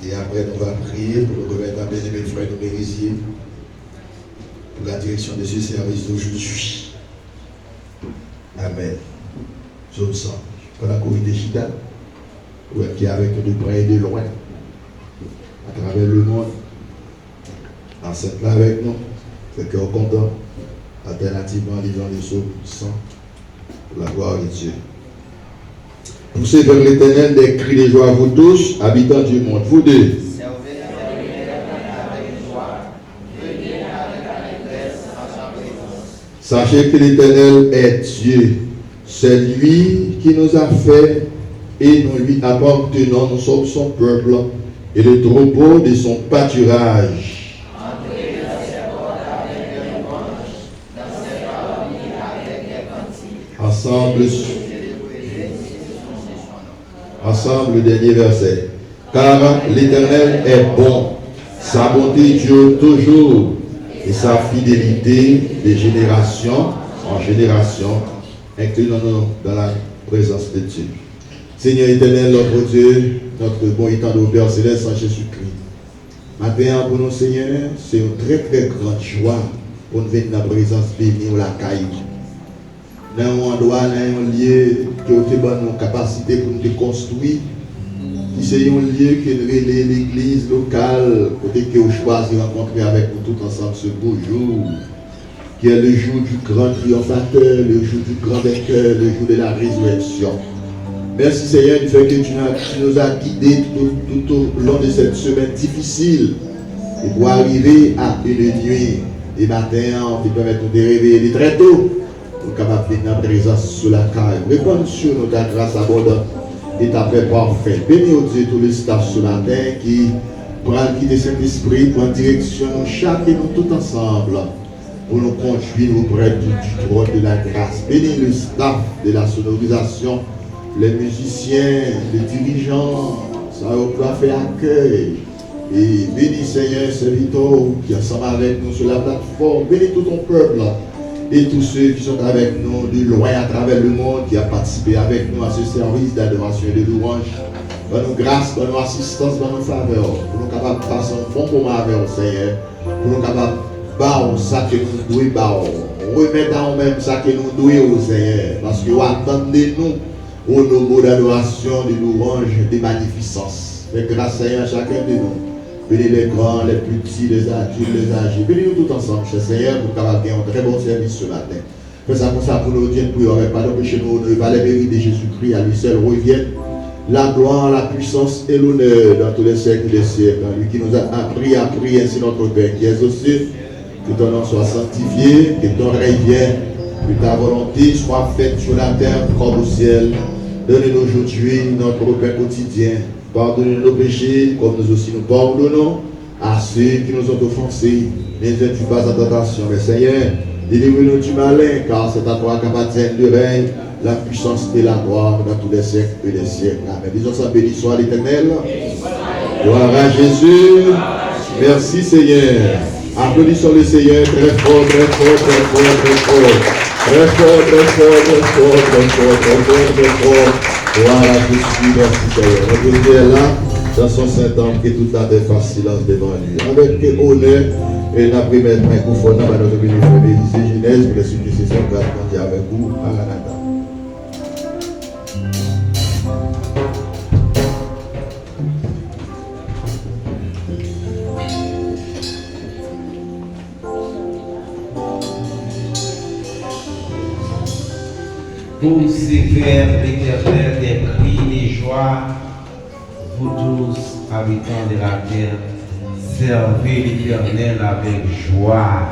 Et après, nous allons prier pour nous remettre à bien-aimé frère nous Mérisier pour la direction de ce service d'aujourd'hui. Amen. Je me sens. Quand la Covid est chita, qui est avec nous de près et de loin, à travers le monde, enceinte là avec nous, c'est cœur content, alternativement lisant les psaumes 100 pour la gloire de Dieu. Poussez vers l'Éternel des cris de joie, vous tous, habitants du monde, vous deux. Sachez que l'Éternel est Dieu. C'est lui qui nous a fait et nous lui appartenons. Nous sommes son peuple et le troupeau de son pâturage. Ensemble, le dernier verset. Car l'Éternel est bon, sa bonté dure toujours et sa fidélité de génération en génération. Inclinons-nous dans la présence de Dieu. Seigneur éternel, notre Dieu, notre bon et tendre Père céleste en Jésus-Christ. Maintenant pour nous, Seigneur, c'est une très très grande joie pour nous venir dans la présence bénie ou la caille. Dans un endroit, dans un lieu qui a une capacité pour nous construire. C'est un lieu qui est l'église locale, côté que vous choisissez de rencontrer avec nous tout ensemble ce beau jour, qui est le jour du grand triomphateur, le jour du grand vainqueur, le jour de la résurrection. Merci Seigneur du fait que tu nous as guidés tout au long de cette semaine difficile et pour arriver à une nuit des matins qui permettent de nous réveiller très tôt pour capable de venir en présence sur la caille. Répondre sur nous ta grâce abondante et ta paix parfaite. Bénis au Dieu tout le staff ce matin qui prend quitter Saint-Esprit, prend direction chaque et nous tout ensemble pour nous conduire auprès du trône de la grâce. Bénis le staff de la sonorisation, les musiciens, les dirigeants, ça va faire accueil. Et bénis Seigneur, serviteur qui est ensemble avec nous sur la plateforme. Bénis tout ton peuple et tous ceux qui sont avec nous de loin à travers le monde, qui ont participé avec nous à ce service d'adoration et de louange. Donne-nous grâce, donne-nous assistance, donne-nous faveur, pour nous capables de passer un bon moment avec le Seigneur, pour nous capables de battre ça que nous devons battre. Remettre en même ça que nous devons au Seigneur, parce que vous attendez nous au nombre d'adoration, de louange, de magnificence. Fais grâce Seigneur à chacun de nous. Bénis les grands, les petits, les adultes, les âgés. Bénis-nous tout ensemble, cher Seigneur, pour qu'on ait un très bon service ce matin. Fais ça pour ça, pour nous dire, pour avec pardon chez nous, ne pas les mérites de Jésus-Christ, à lui seul revienne la gloire, la puissance et l'honneur dans tous les siècles des siècles. Lui qui nous a appris à prier ainsi notre Père qui est aux cieux, que ton nom soit sanctifié, que ton règne vienne, que ta volonté soit faite sur la terre comme au ciel. Donne-nous aujourd'hui notre pain quotidien. Pardonne nos péchés, comme nous aussi nous pardonnons à ceux qui nous ont offensés. Ne nous aide pas en tentation, mais Seigneur, délivre-nous du malin, car c'est à toi qu'appartiennent le règne, la puissance et la gloire dans tous les siècles et les siècles. Amen. Disons ça, béni soit l'Éternel. Gloire à Jésus. Merci Seigneur. Applaudissons le Seigneur très fort, très fort, très fort, très fort. Très fort, très fort, très fort, très fort, très fort, très fort. Voilà, je suis, merci Seigneur. Notre Dieu est là, dans son Saint-Homme, qui est tout à fait facile devant lui. Avec honneur, et la première microphone, dans notre ministre de Genèse, pour les supplications, grâce avec vous, Maranatha. Poussez vers l'Éternel des cris de joie, vous tous, habitants de la terre, servez l'Éternel avec joie.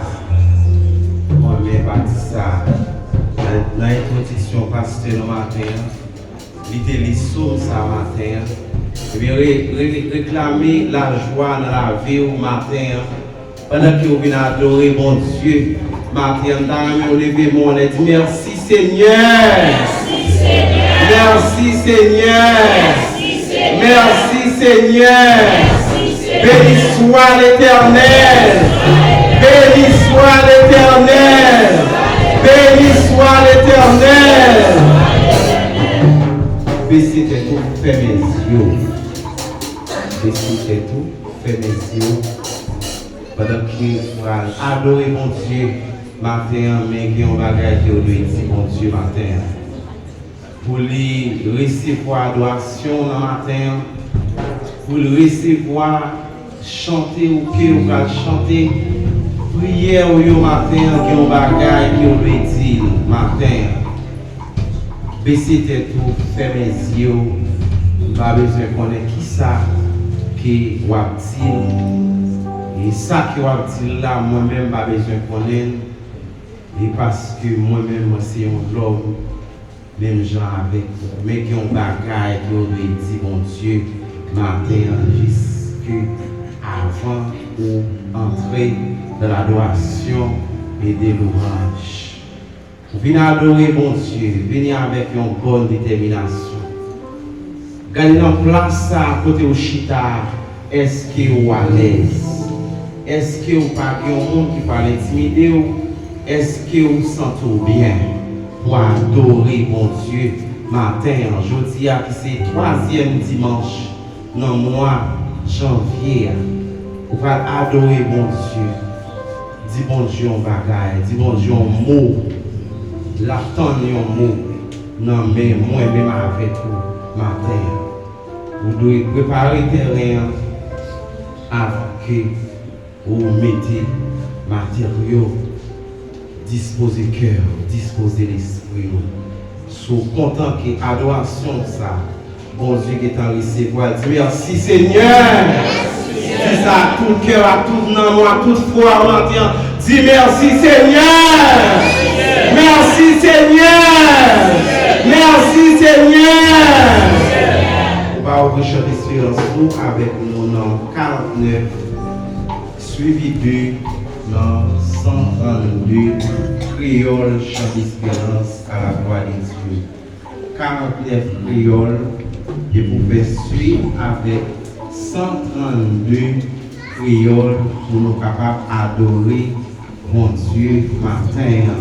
Moi-même, Baptista, dans l'introduction pasteur le matin, il était les sauts ce matin, et bien réclamer la joie dans la vie au matin, pendant que vous venez adorer mon Dieu. Matin, on lever mon aide. Merci Seigneur. Merci Seigneur. Merci Seigneur. Merci Seigneur. Béni soit l'Éternel. Béni soit l'Éternel. Béni soit l'Éternel. Baissez tes pour faire mes yeux. baissez tout, fermez les yeux. Pendant que va adorer mon Dieu, matin, mais qui ont bagage qui doit dire mon Dieu matin. Pour lui recevoir adoration dans matin, pour lui recevoir chanter ou que vous allez chanter, prière au matin qui ont bagage qui doit dire matin. Baissez tête tout, fermez les yeux, pas besoin de connaître qui ça qui va dire. Et ça qui va dire là, moi-même, pas besoin de connaître. Et parce que moi-même, c'est un homme, même gens avec, mais qui ont bagaille, qui ont dit, mon Dieu, matin, jusqu'avant ou entrer dans l'adoration et de l'ouvrage. Venez adorer mon Dieu, venez avec une bonne détermination. Gagnez en place à côté au chita, est-ce que vous êtes à l'aise? Est-ce que vous pas un monde qui parle intimider? Est-ce que vous sentez bien pour adorer mon Dieu matin? Je dis que c'est le 3e dimanche dans le mois janvier. Vous pouvez adorer mon Dieu. Dis bon Dieu en bagaille, dis bon Dieu en mot. L'attendre en mot. Non mais moi-même avec vous matin. Vous devez préparer le terrain avant que vous mettez matériaux, disposez cœur, disposez l'esprit. Soyez content que l'adoration, ça, bon Dieu qui est en recevoir. Dis merci Seigneur. Dis ça à tout le cœur, à tout nom, à toute foi en entier. Dis merci Seigneur. Merci Seigneur. Merci Seigneur. On va ouvrir chant d'espérance avec mon nom 49. Suivi de dans 132 créoles chant d'espérance à la gloire de Dieu. 49 créoles et vous pouvez suivre avec 132 créoles pour nous capables d'adorer mon Dieu matin.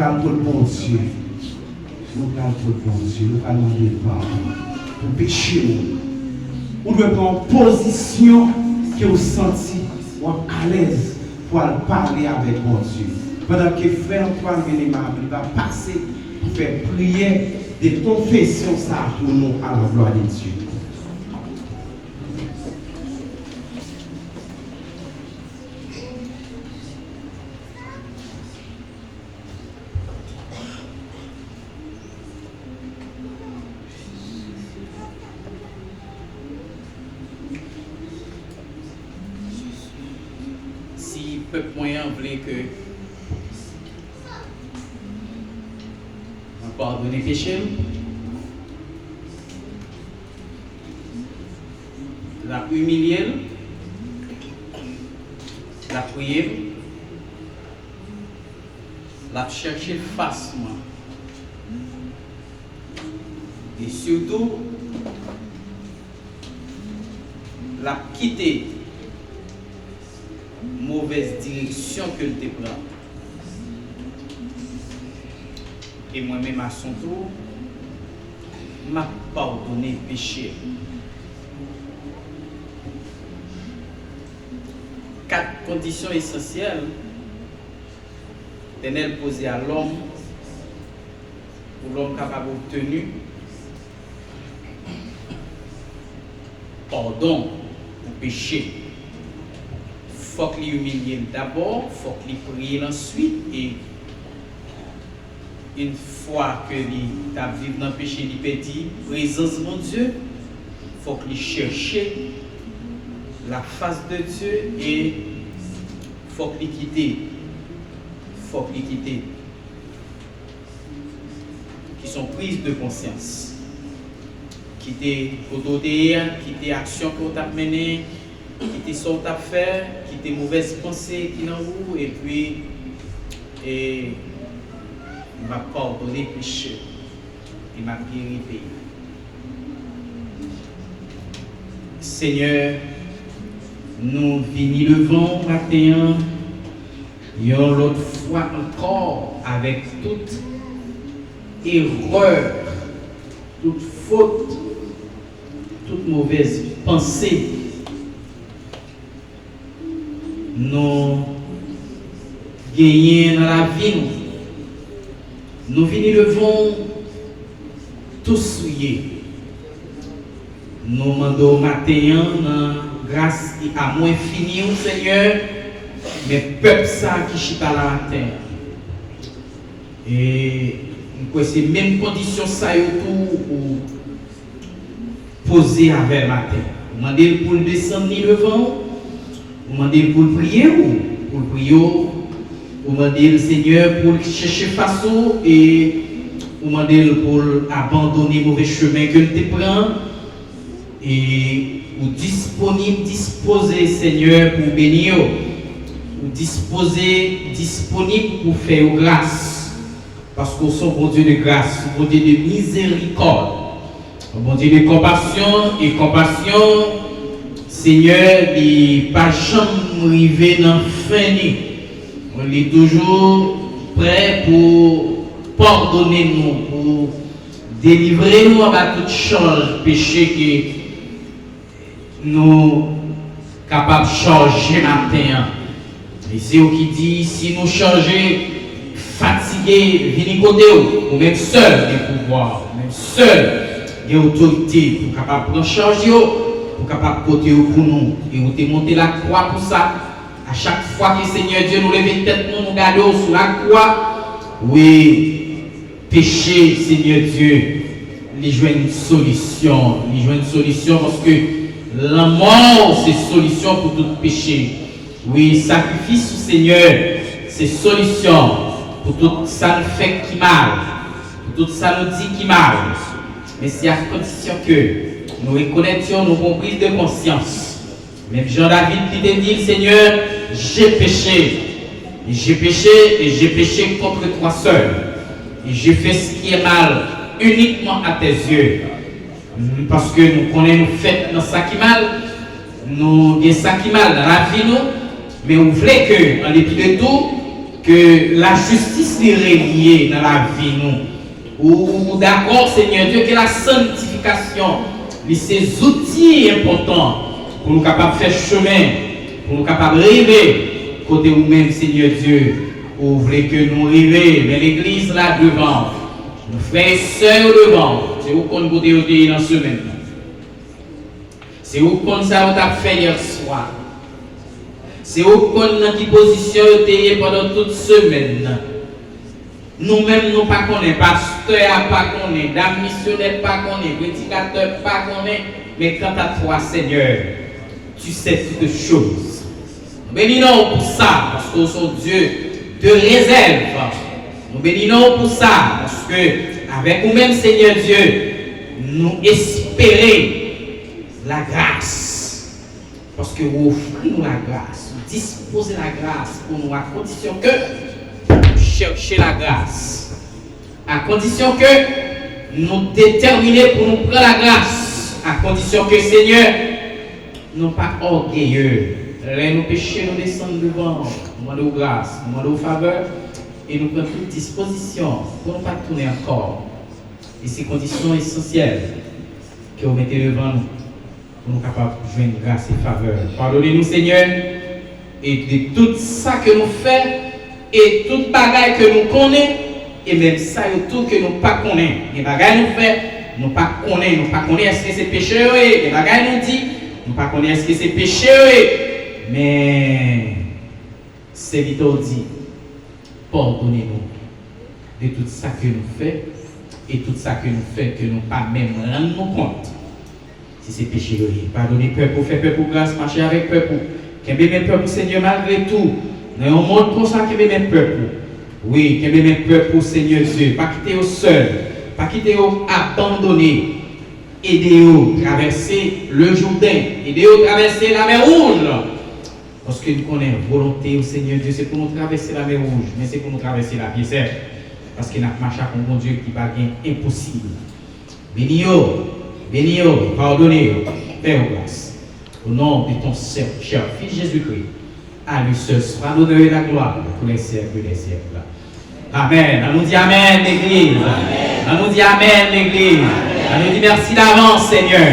allons pour le bon Dieu. Nous allons pour le bon Dieu. Nous allons demander pardon pour péché. Nous devons prendre position que vous sentez à l'aise pour parler avec mon Dieu. Pendant que frère Antoine Vénémable va passer pour faire prière de confession ça pour nous à la gloire de Dieu. Si peuple moyen voulait que on pardonne les péchés, la humilier, la prier, la chercher facilement. Et surtout, la quitter mauvaise direction que le prend. Et moi-même à son tour, m'a pardonné péché. 4 conditions essentielles d'elle posées à l'homme pour l'homme capable d'obtenir pardon pour péché. Il faut qu'il humilie d'abord, il faut qu'il prie ensuite, et une fois que il a vécu dans le péché, il petit présence de mon Dieu, il faut qu'il cherche la face de Dieu et il faut qu'il quitte. Qui sont prises de conscience. Quitter l'autorité, quitter l'action que vous avez menée, quitter ce que vous avez fait, quitter les mauvaises pensées qui sont en vous, et puis, il m'a pardonné le péché, il m'a guéri le pays. Seigneur, nous venons devant matin, une autre fois encore, avec toute erreur, toute faute, toute mauvaise pensée. Nous gagnons dans la vie. Nous venons devant tous souillés. Nous demandons matin grâce à moi infini, Seigneur, mais peuple ça qui chita la terre. Et nous ces mêmes conditions ça tout pour poser avec ma terre. Nous demandons pour descendre devant, nous demandons pour prier ou pour prier. Vous demandez le Seigneur pour chercher face et vous demandez pour abandonner le mauvais chemin que tu prends et vous disposer Seigneur pour bénir, vous disponible pour faire grâce parce que vous êtes bon Dieu de grâce, bon Dieu de miséricorde, bon Dieu de compassion et compassion, Seigneur, il n'est pas jamais arrivé dans la fin. On est toujours prêt pour pardonner nous, pour délivrer nous à toute chose, péché que nous sommes capables de changer matin. Et c'est eux qui dit, si nous changeons, fatigués, venez côté ou même seul des pouvoirs, même seul des autorités, pour capable prendre charge, pour capable côté pour nous. Et vous te monter la croix pour ça. À chaque fois que Seigneur Dieu nous lève tête, nous regardons sur la croix, oui, péché, Seigneur Dieu, il joue une solution. Il joue une solution parce que la mort, c'est solution pour tout péché. Oui, sacrifice au Seigneur, c'est solution pour tout ça nous fait qui mal, pour tout ça nous dit qui mal. Mais c'est à condition que nous reconnaissions nos comprises de conscience. Même Jean-David qui te dit, Seigneur, j'ai péché et j'ai péché contre toi seul. Et j'ai fait ce qui est mal uniquement à tes yeux. Parce que nous connaissons nous fait dans ça qui mal, nous avons ça qui mal dans la vie, nous, mais on voulait que, en dépit de tout, que la justice li relié dans la vie nous. Ou d'accord, Seigneur Dieu, que la sanctification, ces outils importants pour nous capables de faire chemin, pour nous capables de rêver, côté vous-même, Seigneur Dieu, vous voulez que nous rêvions, mais l'église là devant, nos frères et sœurs devant, c'est vous qu'on côté dans la semaine. C'est vous qu'on ça vous a fait hier soir. C'est vous qu'on dans qui position vous pendant toute semaine. Nous-mêmes, nous ne connaissons pas, pasteur pas connaît, dame missionnaire pas connaît, prédicateur pas connaît, mais quant à toi, Seigneur, tu sais toutes choses. Nous bénissons pour ça, parce que son Dieu de réserve. Nous bénissons pour ça, parce que avec nous-mêmes, Seigneur Dieu, nous espérons la grâce. Parce que vous offrez nous la grâce, vous disposez la grâce pour nous à condition que chercher la grâce, à condition que nous déterminer pour nous prendre la grâce, à condition que Seigneur, nous pas orgueilleux, les nos péchés nous descendent devant, nous demandons grâce, nous demandons faveur, et nous prenons toute disposition pour ne pas tourner encore. Et ces conditions essentielles que vous mettez devant nous, pour nous capables de joindre grâce et faveur. Pardonnez-nous Seigneur, et de tout ça que nous faisons, et toute bagaille que nous connaissons, et même ça tout que nous ne pas connaissons. Les bagailles nous fait, nous pas connaissons est-ce que c'est péché, les bagailles nous dit, nous pas connaissons est-ce que c'est péché, mais c'est vite dit, pardonnez-nous de tout ça que nous faisons, et tout ça que nous faisons que nous pas même rendre compte. Si c'est péché, pardonnez peuple, fait peuple grâce, marcher avec peuple, qu'un bébé peuple Seigneur malgré tout. Dans un monde comme ça, qui est même peuple. Oui, qui est même peuple pour Seigneur Dieu. Pas quitter au seul, pas quitter au abandonné. Aidez-vous à traverser le Jourdain, aidez-vous à traverser la mer Rouge. Parce que nous connaissons la volonté au Seigneur Dieu, c'est pour nous traverser la mer Rouge, mais c'est pour nous traverser la vie certes. Parce qu'il n'a pas marché avec un bon Dieu qui va bien impossible. Bénis-vous, pardonnez-vous, fais-vous grâce. Au nom de ton cher Fils Jésus-Christ. À lui seul sera l'honneur et la gloire pour les siècles des siècles. Amen. On nous dit Amen, l'Église. On nous dit Amen, l'Église. On nous dit merci d'avance, Seigneur.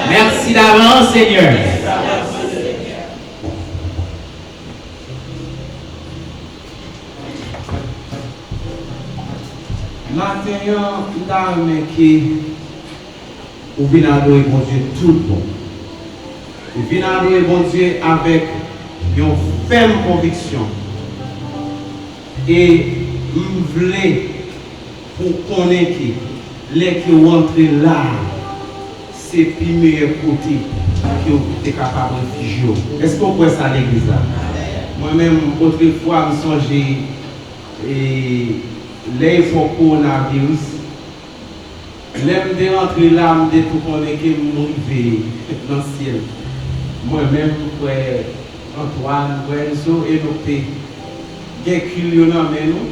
Merci d'avance, Seigneur. Maintenant, nous avons qui vous venez adorer bon Dieu tout bon. Vous venez adorer bon Dieu avec une ferme conviction. Et vous voulez pour connaître les qui rentrent là, c'est le meilleur côté que vous êtes capable de réfugier. Est-ce que vous pouvez ça à l'église là? Moi-même, autrefois, je me songeais les coronavirus. L'aime de rentrer là, de tout connaître que je dans le ciel. Moi-même, Antoine, Enzo et nous des kilos dans nous.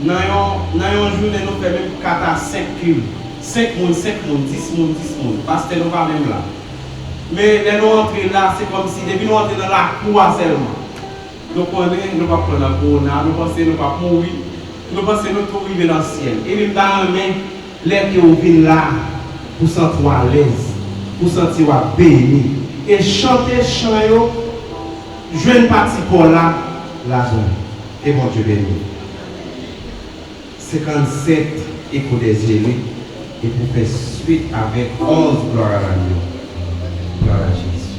Dans un jour, nous faisons même 4 à 5 kilos. 5 moun, 10 moun. Parce que nous ne pas même là. Mais les nous entrer là, c'est comme si depuis nous entrer dans la cour seulement. Nous connaissons, nous ne pas prendre la corona, nous pensons nous pas mourir, nous pensons nous tout arriver dans le ciel. Et nous dans la main, les qui viennent là, pour sentir à l'aise, pour sentir béni. Et chanter chant, jeune parti pour là, la zone. Et bon Dieu béni. 57 écho des élus et pour faire suite avec 11 gloire à Dieu. Gloire à Jésus.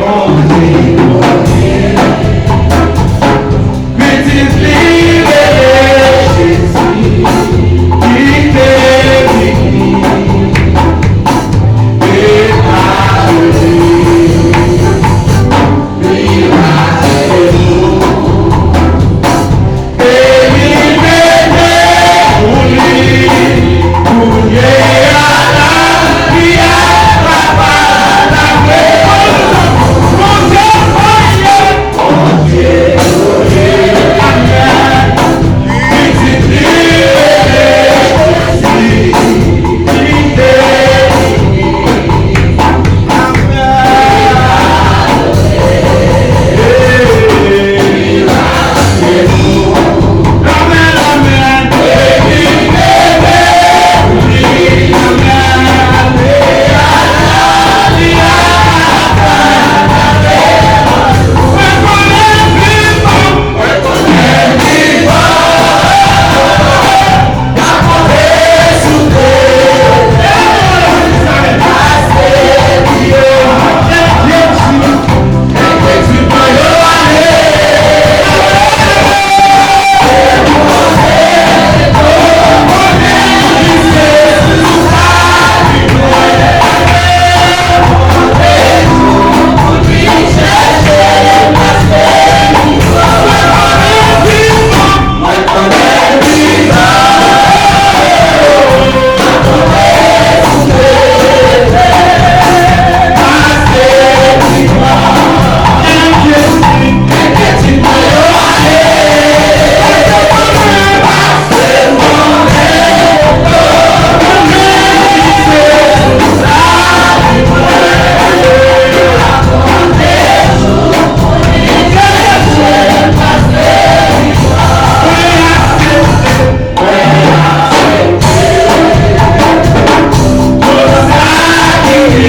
Bon Dieu,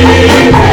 Reconnaître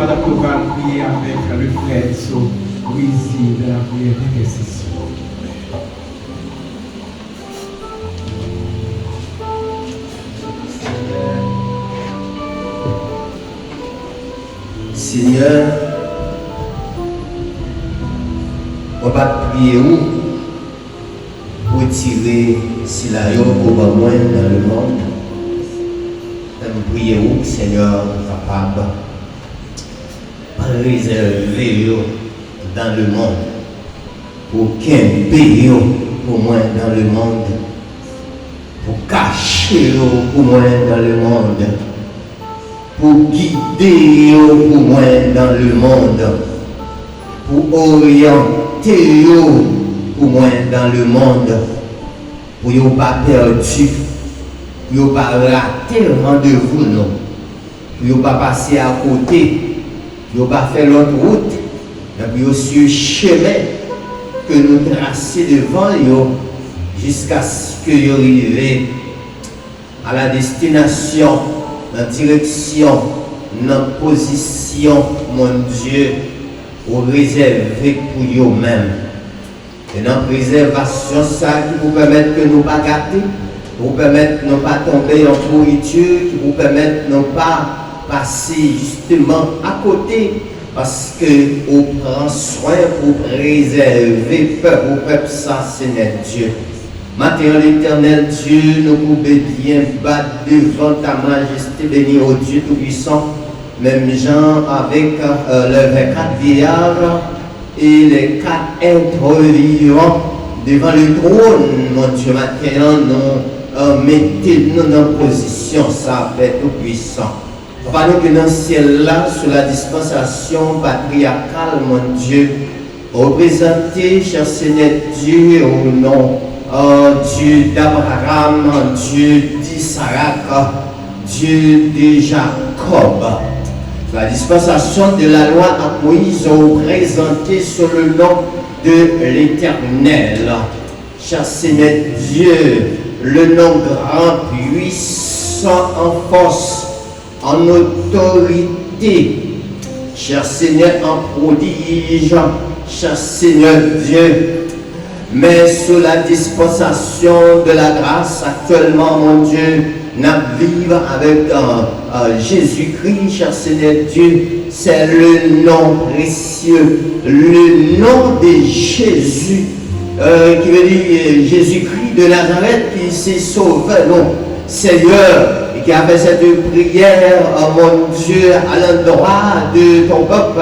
pendant qu'on va prier avec le frère Louisi de la prière d'intercession. Seigneur, on va prier où pour tirer si la yo au moins dans le monde. On prier où, Seigneur, capable de préserver dans le monde, pour qu'un pays au moins dans le monde, pour cacher au moins dans le monde, pour guider au moins dans le monde, pour orienter au moins dans le monde, pour ne pas perdu, pour ne pas rater le rendez-vous, pour ne pas passer à côté, pour ne pas faire l'autre route, mais pour sur le chemin que nous traçons devant eux jusqu'à ce que vous arriviez à la destination, dans la direction, dans la position, mon Dieu, pour réserver pour vous-même. Et dans la préservation, ça qui vous permet que nous ne pas gâter, qui vous permet de ne pas tomber en pourriture, qui vous permet de ne pas passer justement à côté, parce que vous prenez soin pour préserver le peuple, ça, Seigneur Dieu. Maintenant, l'éternel Dieu, nous pouvons bien battre devant ta majesté, béni au Dieu Tout-Puissant, même Jean avec les 4 vieillards et les 4 êtres vivants devant le trône, mon Dieu. Maintenant, nous mettez-nous dans la position, ça, Père Tout-Puissant. Pendant que dans le ciel-là, sur la dispensation patriarcale, mon Dieu, représenté, cher Seigneur Dieu, au nom Dieu d'Abraham, Dieu d'Isaac, Dieu de Jacob. La dispensation de la loi à Moïse représentée sur le nom de l'Éternel. Cher Seigneur Dieu, le nom grand, puissant, en force, en autorité. Cher Seigneur, en prodige, cher Seigneur Dieu, mais sous la dispensation de la grâce, actuellement, mon Dieu, nous vivons avec Jésus-Christ, cher Seigneur Dieu, c'est le nom précieux, le nom de Jésus, qui veut dire Jésus-Christ de Nazareth, qui s'est sauvé, non, Seigneur, et qui a fait cette prière, mon Dieu, à l'endroit de ton peuple,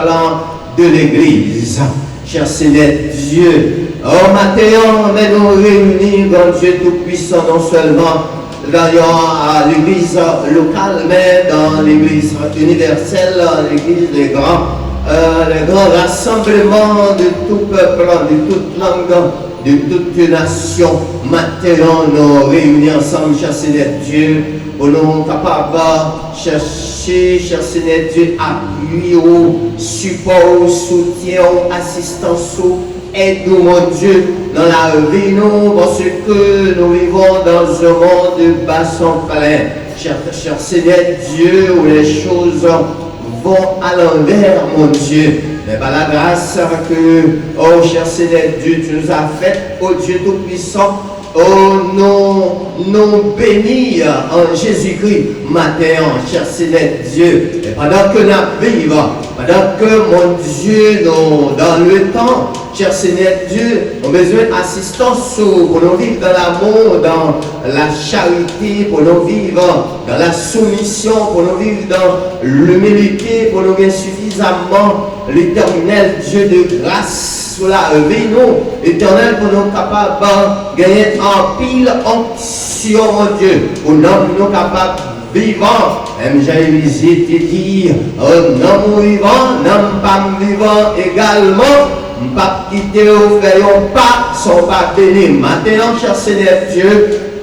de l'Église. Cher Seigneur Dieu, oh matin, mais nous réunis dans Dieu Tout-Puissant, non seulement dans l'église locale, mais dans l'église universelle, l'église des grands rassemblements de tout peuple, de toute langue, de toute nation. Maintenant, nous réunis ensemble, cher Seigneur Dieu, pour nous capables de chercher, cher Seigneur Dieu, appui, support, soutien, assistance, aide-nous, mon Dieu, dans la vie, nous, parce que nous vivons dans un monde de bassin plein. Cher Seigneur Dieu, où les choses vont à l'envers, mon Dieu. Mais par la grâce que, oh cher Seigneur Dieu, tu nous as fait, oh Dieu Tout-Puissant, oh non bénis en Jésus-Christ, matin, cher Seigneur Dieu. Et pendant que nous vivons, pendant que mon Dieu, nous, dans le temps, cher Seigneur Dieu, nous avons besoin d'assistance pour nous vivre dans l'amour, dans la charité, pour nous vivre dans la soumission, pour nous vivre dans l'humilité, pour nous vivre suffisamment l'Éternel Dieu de grâce sur la vie, nous, Éternel, pour nous capables de gagner en pile onction, mon Dieu, pour nous capables vivant, même j'ai visité dire, non vivant, non pas vivant également, pas quitter au faisons pas, sont pas bénis. Maintenant, cher Seigneur Dieu,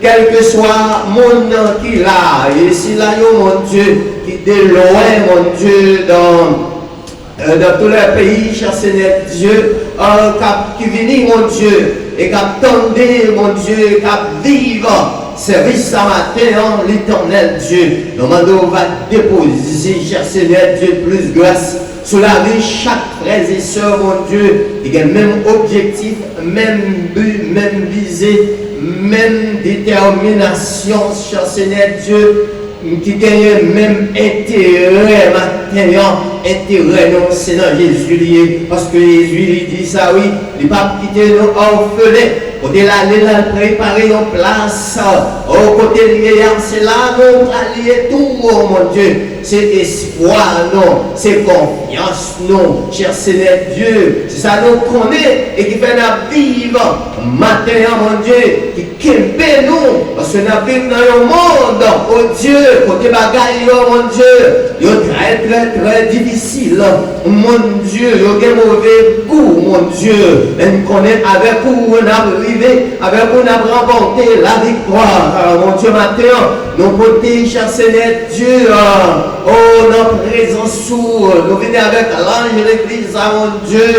quel que soit mon nom qui l'a, et si là, mon Dieu, qui est loin, mon Dieu, dans tous les pays, cher Seigneur Dieu, qui vient, mon Dieu, et qui attendait, mon Dieu, qui vivre service à matin, l'éternel Dieu. Nous demandons, va déposer, cher Seigneur Dieu, plus grâce sur la vie chaque frère et soeur, mon Dieu, et a le même objectif, même but, même visée, même détermination, cher Seigneur Dieu, qui gagne même intérêt maintenant, intérêt non, c'est dans Jésus lié, parce que Jésus lui dit ça, oui, il ne pas quitter nos orphelins, côté l'aller là, préparer nos places, au côté lié, c'est là, nous alliés tout, oh mon Dieu, c'est espoir, non, c'est confiance, non, cher Seigneur Dieu, c'est ça nous connaît et qui fait nous vivre maintenant, mon Dieu, qui kempe nous, parce que nous vivons dans un monde, oh Dieu, côté bagaille, oh mon Dieu, il est très difficile, mon Dieu, il y a un mauvais goût, mon Dieu, et nous connaissons avec où on a arrivé, avec où on a remporté la victoire, mon Dieu, maintenant, nous côtés, cher Seigneur Dieu, oh, notre présence sous, nous venons avec l'ange de l'église, mon Dieu,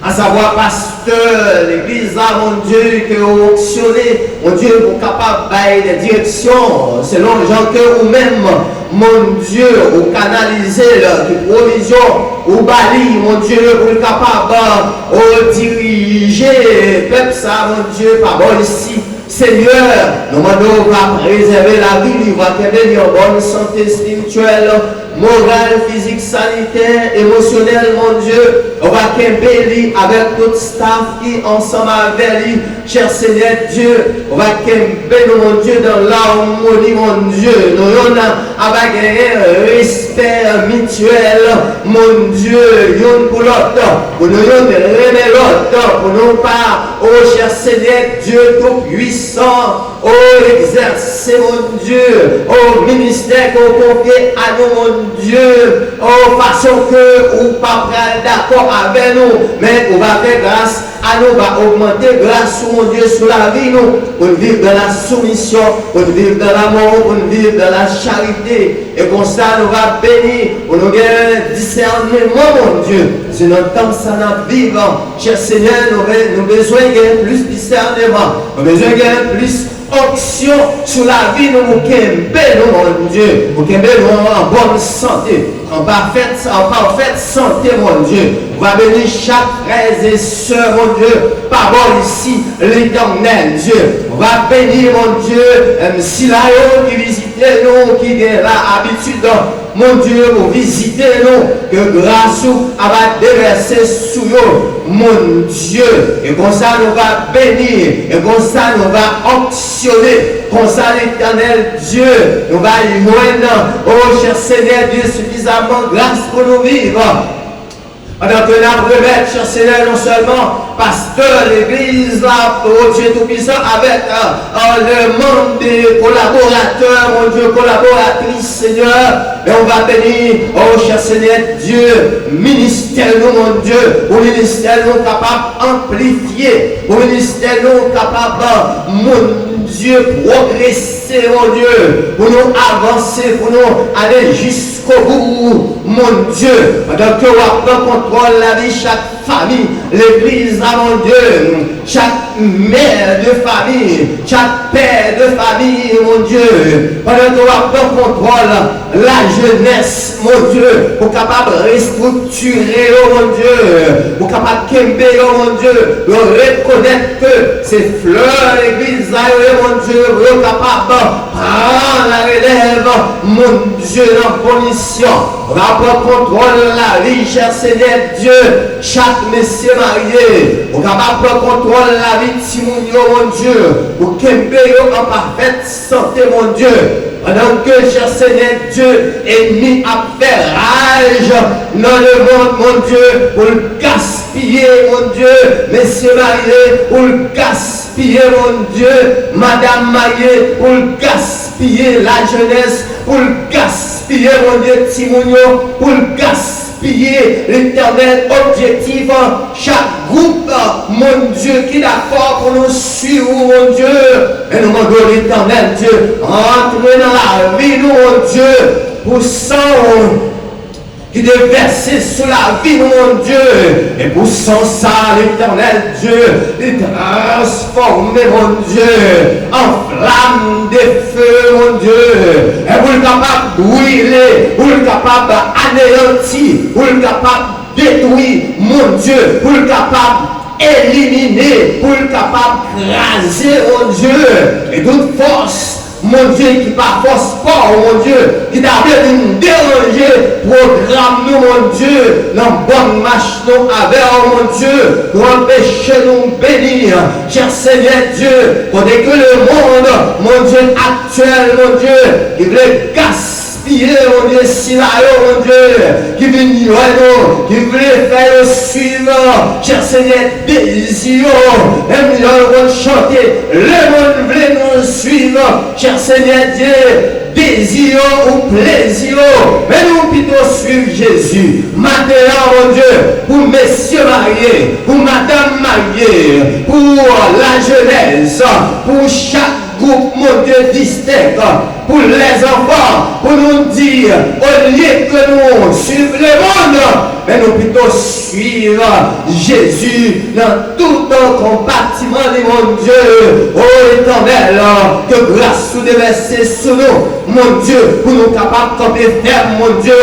à savoir pasteur, l'église, mon Dieu, que vous fonctionnez, mon Dieu, vous capable de des directions, selon les gens que vous-même, mon Dieu, vous canalisez la provision, vous bali, mon Dieu, vous capable de diriger, peuple ça, mon Dieu, par bon ici. Seigneur, nous demandons à préserver la vie, il va tenir en bonne santé spirituelle, morale, physique, sanitaire, émotionnelle, mon Dieu. On va kembe avec tout staff qui ensemble avec lui, cher Seigneur Dieu. On va kembe nous, mon Dieu, dans l'harmonie, mon Dieu. Nous avons avec un respect mutuel, mon Dieu, l'un pour l'autre. Pour nous remettre l'autre, pour nous pas, oh cher Seigneur Dieu, tout puissant. Oh, exercer, mon Dieu, oh, ministère qu'on confie à nous, mon Dieu, oh, façon que ou pas d'accord avec nous, mais on va faire grâce à nous, va augmenter grâce, mon Dieu, sur la vie, nous, pour vivre dans la soumission, pour vivre dans l'amour, pour vivre dans la charité, et comme ça, nous va bénir, pour nous gagner discernement, mon Dieu, c'est notre temps, ça n'a vivant, cher Seigneur, nous avons besoin de plus discernement, nous avons besoin de plus option sur la vie, nous kembe, mon Dieu, nous kembe en bonne santé, en parfaite santé, mon Dieu. On va bénir chaque frère et soeur, mon Dieu, par bon ici, l'éternel Dieu. On va bénir, mon Dieu, si là, qui visitez nous, qui est là, habitude, mon Dieu, vous visitez nous, que grâce va déverser sous nous, mon Dieu. Et comme ça, nous va bénir, et comme ça, nous va optionner, comme ça, l'éternel Dieu, nous va y joindre, oh cher Seigneur Dieu, suffisamment grâce pour nous vivre. Alors que nous remettre, cher Seigneur, non seulement pasteur, l'église, là, oh Dieu Tout-Puissant, avec le monde des collaborateurs, mon Dieu, collaboratrices, Seigneur, et on va bénir, oh cher Seigneur Dieu, ministère nous, mon Dieu, au ministère nous capable d'amplifier, au ministère nous capable, mon Dieu, progresser, mon Dieu, pour nous avancer, pour nous aller jusqu'au bout, mon Dieu, pendant que on contrôle la vie chaque famille, l'église, mon Dieu, chaque mère de famille, chaque père de famille, mon Dieu, pendant que on contrôle la jeunesse, mon Dieu, pour capable de restructurer, mon Dieu, pour capable de kembe, mon Dieu, de reconnaître que ces fleurs, l'église, mon Dieu, pour capable de prendre la relève, mon Dieu, dans la condition, on va prendre contrôle de la vie, cher Seigneur Dieu, chaque monsieur marié, on va prendre contrôle de la vie de Timounio, mon Dieu, pour kembe en parfaite santé, mon Dieu. Pendant que, cher Seigneur Dieu, ennemi a fait rage dans le monde, mon Dieu, pour le gaspiller, mon Dieu, messieurs mariés, pour le gaspiller, mon Dieu, madame mariée, pour le gaspiller la jeunesse, pour le gaspiller, mon Dieu, Timounio, pour le gaspiller l'éternel objectif, chaque groupe, mon Dieu, qui est d'accord pour nous suivre, mon Dieu, et nous demandons l'éternel Dieu, entrer dans la vie, mon Dieu, pour sang qui est versé sur la vie, mon Dieu, et pour sans ça, l'éternel Dieu, de transformer, mon Dieu, en flamme de feu, mon Dieu. Et vous êtes capable de brûler, vous êtes capable d'anéantir, vous êtes capable de détruire, mon Dieu. Vous êtes capable d'éliminer, vous êtes capable d'écraser, mon Dieu. Et toute force, mon Dieu, qui par force fort, mon Dieu, qui t'a bien nous déranger, programme nous, mon Dieu, dans bonne marche nous avec, mon Dieu, pour empêcher nous bénir, cher Seigneur Dieu, pour que le monde, mon Dieu, actuel, mon Dieu, qui veut gaspiller, mon Dieu, si là, mon Dieu, qui veut nous, qui veut faire le suivre, cher Seigneur, désir, même nous allons chanter, le monde veut nous suivre, cher Seigneur Dieu, désir ou plaisir, mais nous plutôt suivre Jésus. Maintenant, mon Dieu, pour messieurs mariés, pour madame mariée, pour la jeunesse, pour chaque groupe, mon Dieu, distinct, pour les enfants, pour nous dire, au lieu que nous suivons le monde, mais nous plutôt suivre Jésus dans tout un compartiment de mon Dieu. Oh éternel, que grâce nous déverser sur nous, mon Dieu, pour nous capables de camper ferme, mon Dieu.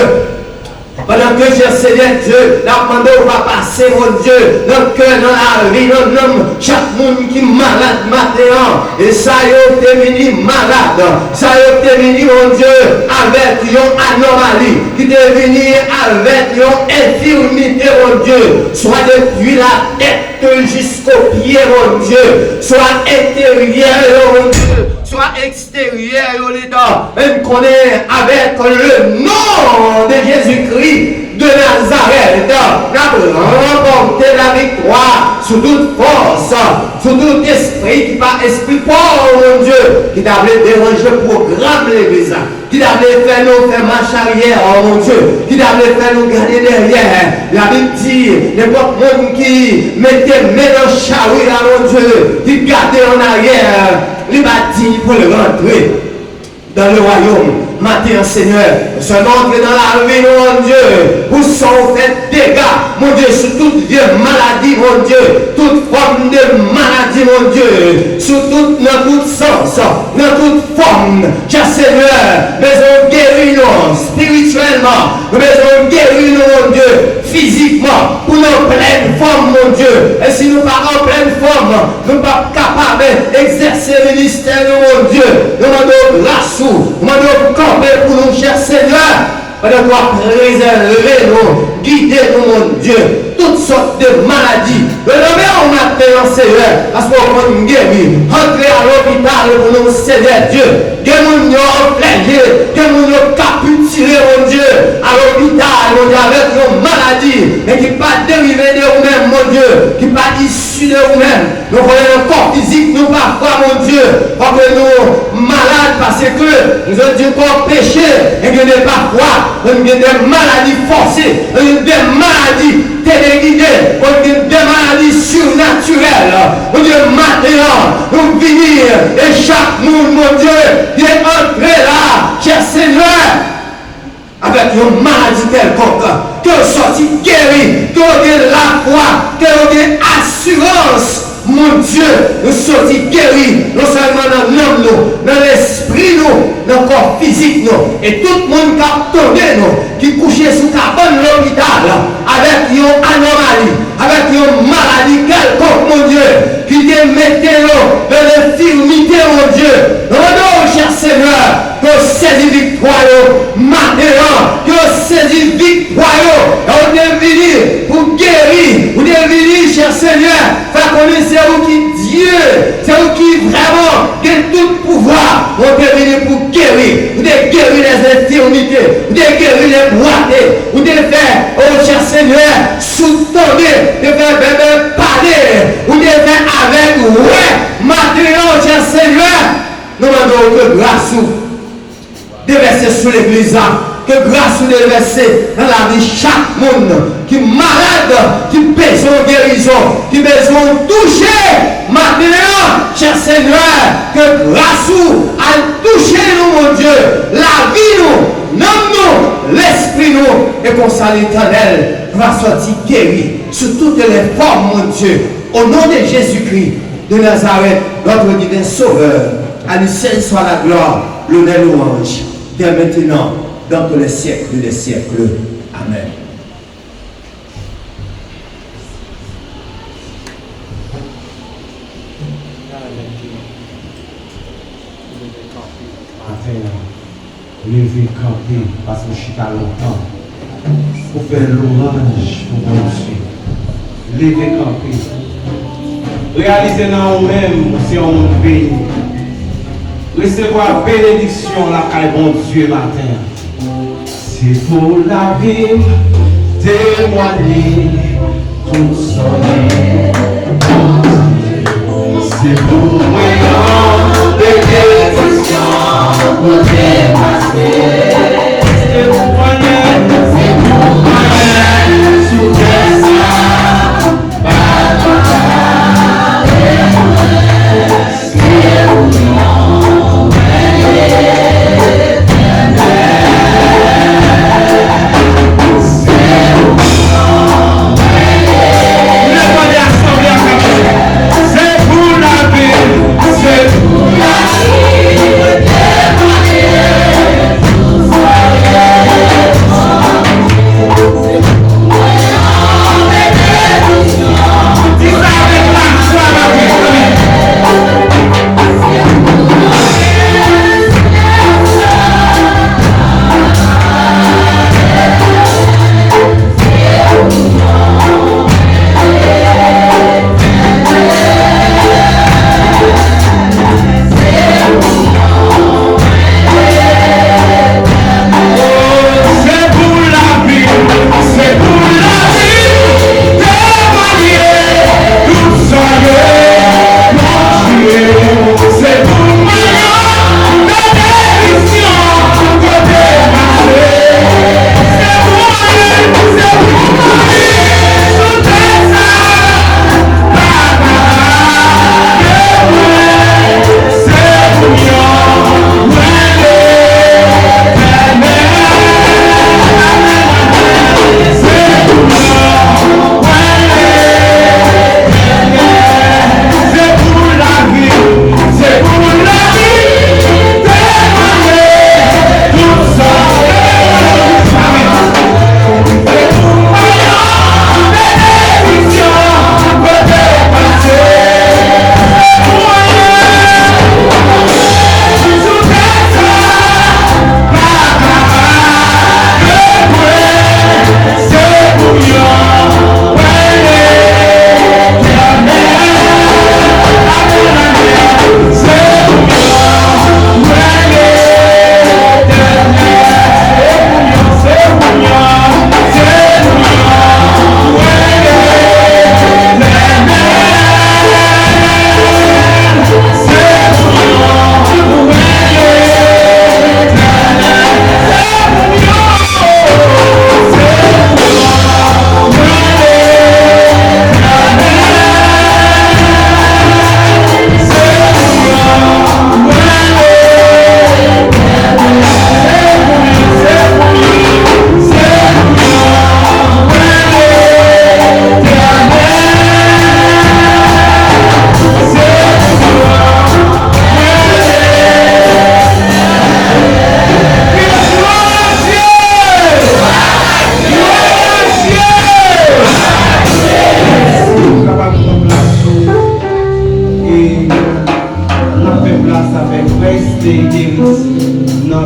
Pendant que je Seigneur Dieu, la demande va passer, mon Dieu, dans le cœur, dans la vie, dans l'homme, chaque monde qui est malade maintenant, et ça y est devenu malade, ça y est devenu, mon Dieu, avec une anomalie, qui est devenu avec une infirmité, mon Dieu, soit depuis la tête jusqu'au pied, mon Dieu, soit intérieur, mon Dieu, soit extérieur, même qu'on est avec le nom de Jésus-Christ de Nazareth, nous avons remporté la victoire sous toute force, sous tout esprit qui va esprit fort, mon Dieu, qui t'a déranger le programme de l'église, qui t'a fait nous faire marche arrière, oh mon Dieu, qui t'a fait nous garder derrière. La Bible dit, n'importe monde qui mettait main dans le charrue, mon Dieu, qui gardait en arrière, il va dire pour le rentrer dans le royaume. Matin, Seigneur, nous sommes entrés dans la vie, mon Dieu, pour s'en faire dégâts, mon Dieu, sur toute vieille maladie, mon Dieu, toute forme de maladie, mon Dieu, sur tout, dans tout sens, dans toute forme, cher Seigneur, besoin de guérir nous spirituellement, besoin de guérir nous, mon Dieu, physiquement, pour nous pleine forme, mon Dieu, et si nous ne sommes pas en pleine forme, nous ne sommes pas capables d'exercer le ministère, mon Dieu, nous demandons grâce, nous demandons pour nous, cher Seigneur, pendant toi préserver nous, guider nous, mon Dieu, toutes sortes de maladies. Le nommer en matin, Seigneur, parce qu'on peut guérir. Entrer à l'hôpital pour nous, Seigneur Dieu. Que nous nous infligés, que nous nous capturés, mon Dieu, à l'hôpital, mon Dieu, avec nos maladies, mais qui ne pas dériver de nous-mêmes, mon Dieu, qui ne pas issu de nous-mêmes. Nous voyons le corps physique, nous parfois, mon Dieu, parce que nous malades, parce que nous avons du corps péché, et que nous parfois, nous avons des maladies forcées, nous avons des maladies téléguidées, nous avons des maladies surnaturelles. Mon Dieu, maintenant, nous venir, et chaque monde, mon Dieu, qui est entré là, cher Seigneur, avec une maladie quelconque, que sorti guéri, que vous avez la foi, que vous avez assurance. Mon Dieu, nous sommes guéris, non seulement dans l'âme, dans l'esprit, dans le corps physique, et tout le monde qui a tombé, qui couchait sous la bonne l'hôpital, avec une anomalie, avec une maladie quelconque, mon Dieu, qui te mettait dans l'infirmité, mon Dieu. Non, cher Seigneur, que saisis victoire, maintenant, que saisis victoire, on est venu pour guérir, vous êtes venu, cher Seigneur, faire connaître c'est vous qui Dieu, c'est vous qui vraiment gagne tout pouvoir, on est venu pour guérir, vous devez guérir les infirmités, vous devez guérir les boiteries, vous devez faire, oh cher Seigneur, sous-tomber, vous devez faire bébé parler, vous devez faire avec, ouais, maintenant, cher Seigneur, nous demandons que grâce déverser sur l'église, que grâce nous déverser dans la vie chaque monde qui est malade, qui a besoin de guérison, qui a besoin de toucher. Maintenant, cher Seigneur, que grâce à toucher nous, mon Dieu, la vie nous, l'homme nous, l'esprit nous, et qu'on ça l'Éternel va sortir guéri sur toutes les formes, mon Dieu, au nom de Jésus-Christ de Nazareth, notre divin Sauveur. À lui seul soit la gloire, l'honneur, louange, dès maintenant, dans tous les siècles des siècles. Amen. Levez camper parce que je suis pas longtemps. Pour faire l'orange pour mon Dieu. Levez camper. Réalisez dans vous-même si on monde béni. Recevoir bénédiction la caille bon Dieu matin. C'est pour la vie témoigner tout soleil. C'est pour moi des bénédictions pour dépasser. C'est pour moi, sous tes saints, par ta c'est pour moi,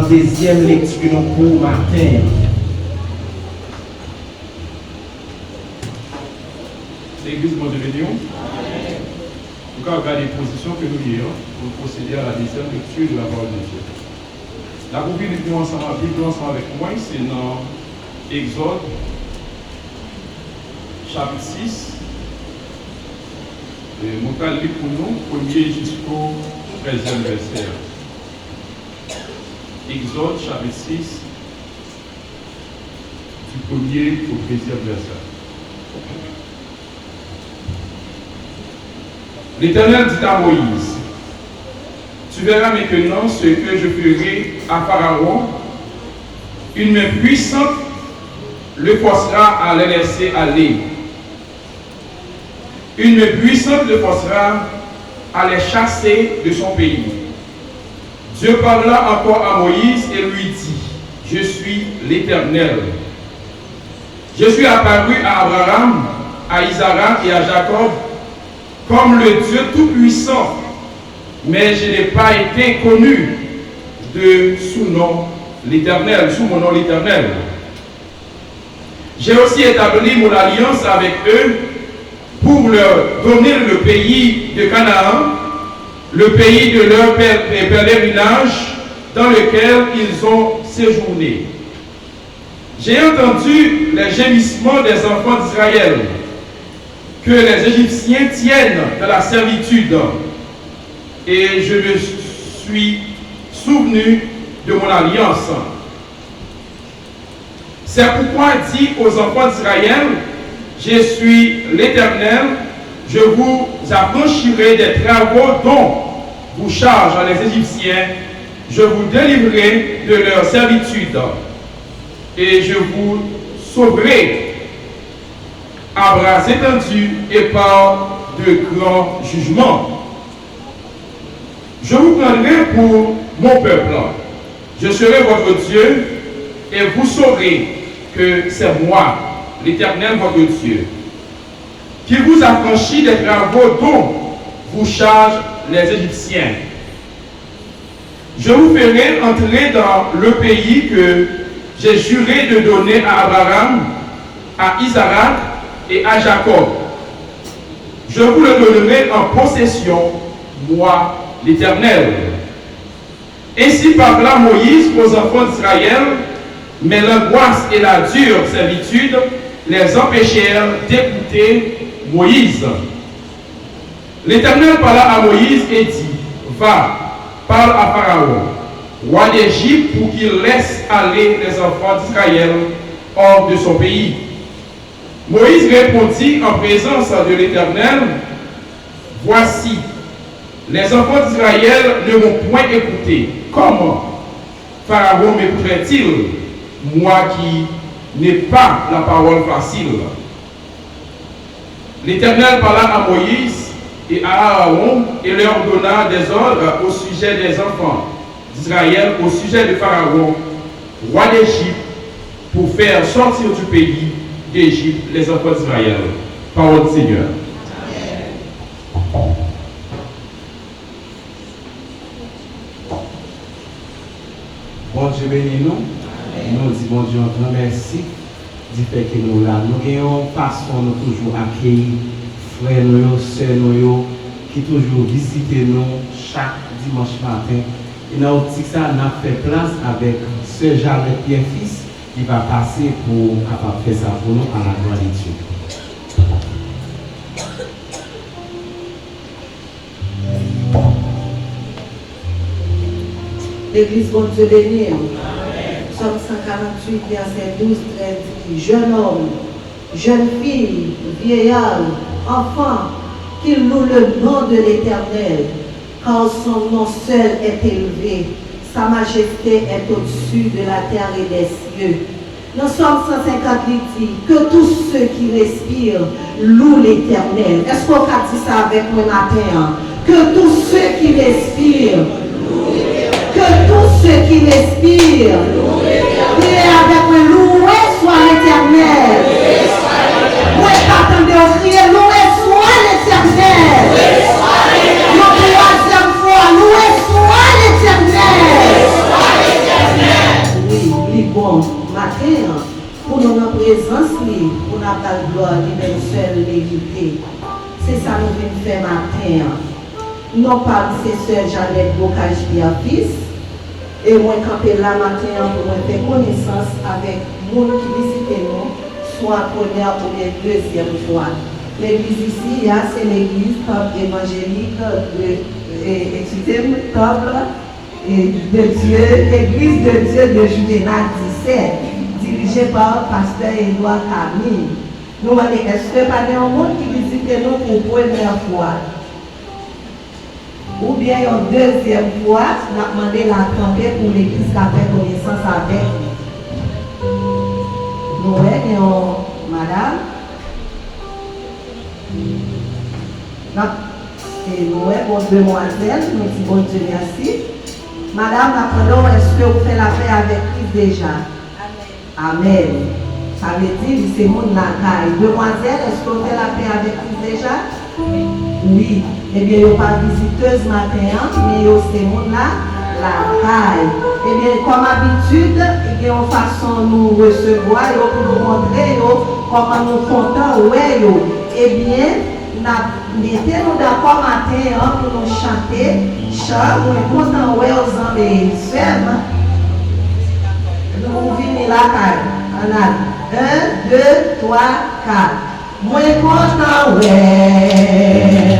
deuxième lecture pour matin. L'église Montevideo. Nous allons regarder les positions que nous lions pour procéder à la deuxième lecture de la parole de Dieu. La Bible nous ensemble avec moi, c'est dans Exode, chapitre 6. Et mon cas lit pour nous, 1er jusqu'au 13e verset. Exode, chapitre 6, du 1er au 13e verset. L'Éternel dit à Moïse, tu verras maintenant ce que je ferai à Pharaon. Une main puissante le forcera à les laisser aller. Une main puissante le forcera à les chasser de son pays. Dieu parla encore à Moïse et lui dit, je suis l'Éternel. Je suis apparu à Abraham, à Isaac et à Jacob comme le Dieu Tout-Puissant, mais je n'ai pas été connu sous mon nom l'Éternel. J'ai aussi établi mon alliance avec eux pour leur donner le pays de Canaan, le pays de leur pèlerinage dans lequel ils ont séjourné. J'ai entendu les gémissements des enfants d'Israël, que les Égyptiens tiennent dans la servitude, et je me suis souvenu de mon alliance. C'est pourquoi dit aux enfants d'Israël, je suis l'Éternel, je vous affranchirai des travaux dont vous chargent les Égyptiens, je vous délivrerai de leur servitude, et je vous sauverai à bras étendus et par de grands jugements. Je vous prendrai pour mon peuple, je serai votre Dieu, et vous saurez que c'est moi, l'Éternel votre Dieu, qui vous affranchit des travaux dont vous chargent les Égyptiens. Je vous ferai entrer dans le pays que j'ai juré de donner à Abraham, à Isaac et à Jacob. Je vous le donnerai en possession, moi, l'Éternel. Ainsi parla Moïse aux enfants d'Israël, mais l'angoisse et la dure servitude les empêchèrent d'écouter Moïse. L'Éternel parla à Moïse et dit, va, parle à Pharaon, roi d'Égypte, pour qu'il laisse aller les enfants d'Israël hors de son pays. Moïse répondit en présence de l'Éternel, voici, les enfants d'Israël ne m'ont point écouté. Comment Pharaon m'écouterait-il, moi qui n'ai pas la parole facile? L'Éternel parla à Moïse et à Aaron et leur donna des ordres au sujet des enfants d'Israël, au sujet de Pharaon, roi d'Égypte, pour faire sortir du pays d'Égypte les enfants d'Israël. Parole du Seigneur. Bon Dieu bénis nous. Nous disons bon Dieu un grand merci du fait que nous là. Nous avons façon de toujours accueillir frères nous, sœurs nous, qui toujours visitent nous chaque dimanche matin. Et dans le ça, nous avons fait place avec ce Jalet Pierre-Fils qui va passer pour capable faire ça pour nous à la gloire de Dieu. L'Église, bon Dieu béni. Psaume 148, verset 12, 13 dit, jeune homme, jeune fille, vieillard, enfant, qu'il loue le nom de l'Éternel, car son nom seul est élevé, sa majesté est au-dessus de la terre et des cieux. Dans Psaume 150, il dit que tous ceux qui respirent louent l'Éternel. Est-ce qu'on a dit ça avec moi matin? Que tous ceux qui respirent, que tous ceux qui respirent, priez avec moi, loué soit l'Éternel. Moi, attendez, on crie, loué soit l'Éternel. Mon troisième fois, loué soit l'Éternel. Oui, il est bon matin, pour nous en présence, pour nous avoir la gloire, lui-même seul l'hérité. C'est ça nous venons faire matin. Non pas c'est sœur Jeannette Bocage Pierre-Fils. Et moi, camper là matin pour faire connaissance avec les gens qui visitent nous, soit première ou bien deuxième fois. L'église ici, c'est l'église temple évangélique temple de Dieu, l'église de Dieu de Juvénal 17, dirigée par pasteur Édouard Camille. Nous demandons, est-ce que pas un monde qui visite nous pour première fois? Ou bien une deuxième fois, nous avons demandé la camper pour l'église qui a fait connaissance avec nous. Nous avons madame. Et nous avons demoiselle, nous disons bon Dieu merci. Madame Lapendon, est-ce que vous faites la paix avec Christ déjà? Amen. Ça veut dire que c'est mon caille. Demoiselle, est-ce que vous faites la paix avec Christ déjà? Oui. Eh bien, il n'y a pas de visiteuse matin, mais c'est mon la caille. Eh bien, comme habitude, il y a une façon de nous recevoir, pour nous montrer comment nous comptons. Eh bien, mettez-nous d'accord matin pour nous chanter. Chant, nous sommes contents aux amis fermes. Nous venons là, 1, 2, 3, 4. Moi content, ouais,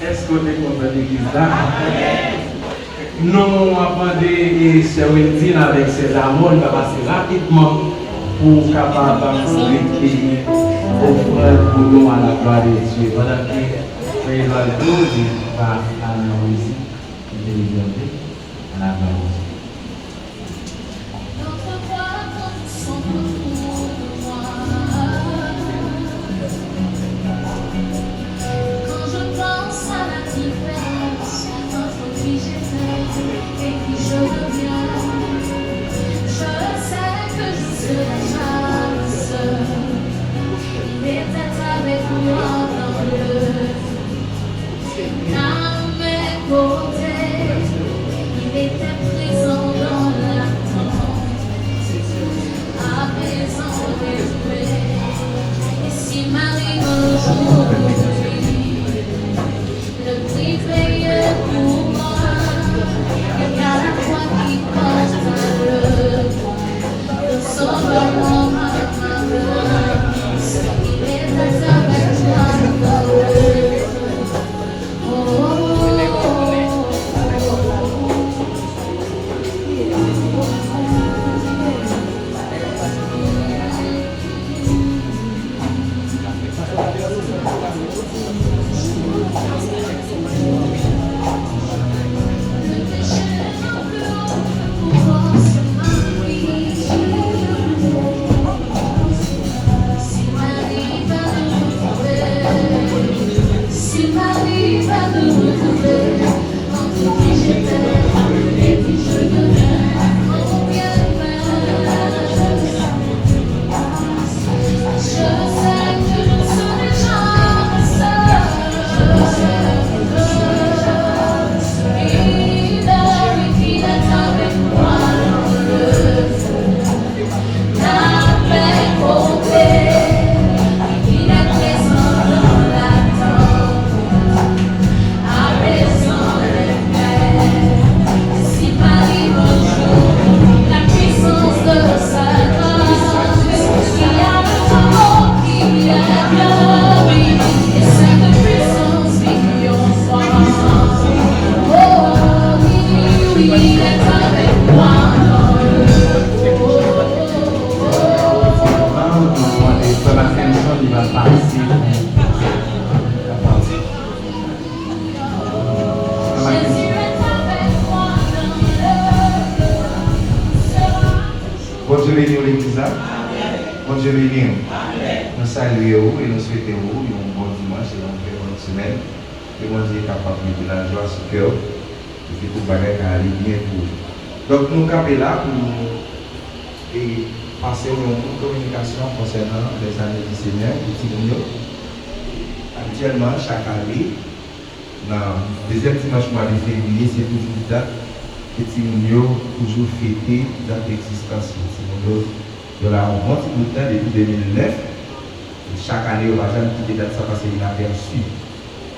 Est-ce qu'on est content de l'église là? Nous apprenons Sœur Wendine avec ses amours, il va passer rapidement pour capable fabriquer offrande pour nous à la gloire de Dieu. Pendant que président le 12 va à la musique de l'Église à la gloire de Dieu. Bon Dieu béni l'église. Bon Dieu béni. Nous saluons et nous souhaitons un bon dimanche et une bonne semaine. que mon Dieu est capable de mettre la joie sur le cœur, et que tout le bagage aller bien pour vous. Donc nous sommes là pour et passer une communication concernant les années du Seigneur, Actuellement, chaque année, dans le deuxième dimanche mois de février, c'est toujours une date que Timounio toujours fêté date d'existence. Timounio, de la remonte tout le temps depuis 2009. Chaque année, on va jamais quitter date ça parce qu'il a perçu.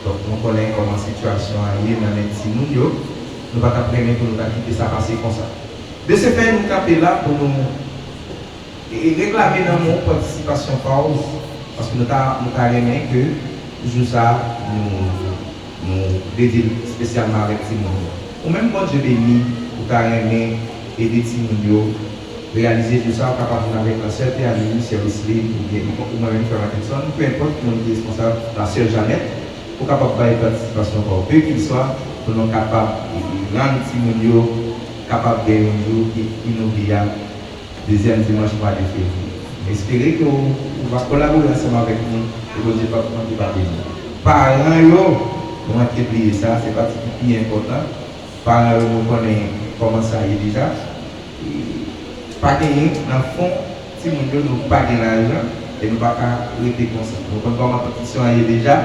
Donc, nous connaissons comment la situation est dans les Timounio. Nous ne pouvons pas prévenir pour nous quitter ça passer comme ça. De ce fait, nous sommes là pour nous réclamer dans nos participation pause parce que nous avons aimé que toujours ça nous dédions spécialement avec Timounio. Ou même quand je bénis, nous avons aimé aider Timounio réaliser tout ça capable avec la sœur Théanie, service libre ou moi-même faire la personne, peu importe qui est responsable, la sœur Jeannette, pour capable de faire participation pour peu qu'il soit, pour nous capables de rendre Timounio capable de un jour inoubliable, deuxième dimanche mois de février. Espérez qu'on va collaborer ensemble avec nous et que Dieu va nous parler. Parents, on va oublier ça, c'est pas ce qui est important. Parents, nous connaissons comment ça y est déjà. Pas gagner, dans le fond, si nous ne pas gagner l'argent, et nous ne pouvons pas rester comme ça. Donc, comme la compétition est déjà,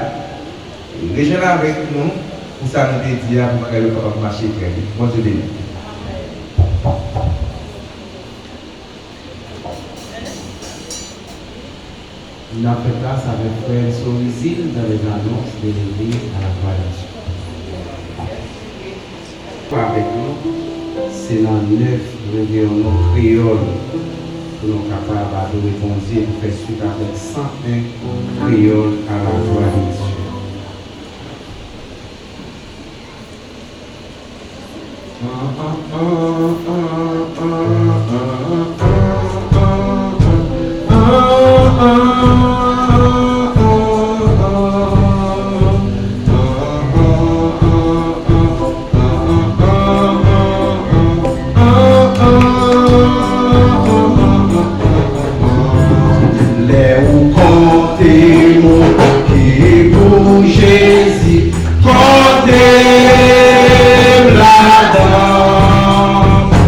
régional avec nous, pour ça nous dire pour que le papa marcher très vite. Moi, je dis. Nous avons fait place avec Frère Sorizil dans les annonces de l'église à la Croix-d'Azur. Avec nous, c'est dans 9 réunions créoles que nous sommes capables d'adorer bon Dieu et de faire suite avec 101 créoles à la Croix-d'Azur. Jésus, contez la dame.